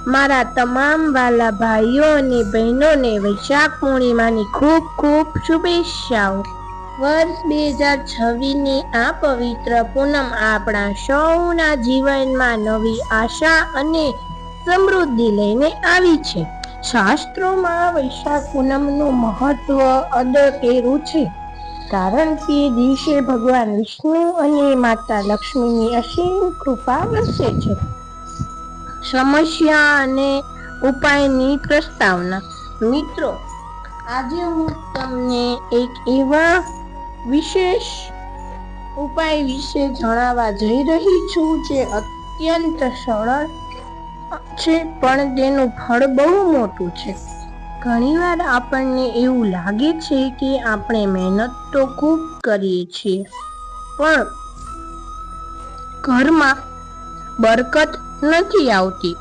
મારા તમામ વાલા ભાઈઓ અને બહેનોને વૈશાખ પૂર્ણિમાની ખૂબ ખૂબ શુભેચ્છાઓ। વર્ષ 2026ની આ પવિત્ર પૂનમ આપણા સૌના જીવનમાં નવી આશા અને સમૃદ્ધિ લઈને આવી છે। શાસ્ત્રોમાં વૈશાખ પૂનમનું મહત્વ અદકેરું છે, કારણ કે દિવસે ભગવાન વિષ્ણુ અને માતા લક્ષ્મીની અસીમ કૃપા વરસે છે। સમસ્યા અને ઉપાયની પ્રસ્તાવના। મિત્રો, આજે હું તમને એક એવા વિશેષ ઉપાય વિશે જણાવવા જઈ રહી છું જે અત્યંત સરળ છે, પણ તેનું ફળ બહુ મોટું છે। ઘણીવાર આપણને એવું લાગે છે કે આપણે મહેનત તો ખૂબ કરીએ છીએ, પણ ઘરમાં બરકત નથી આવતી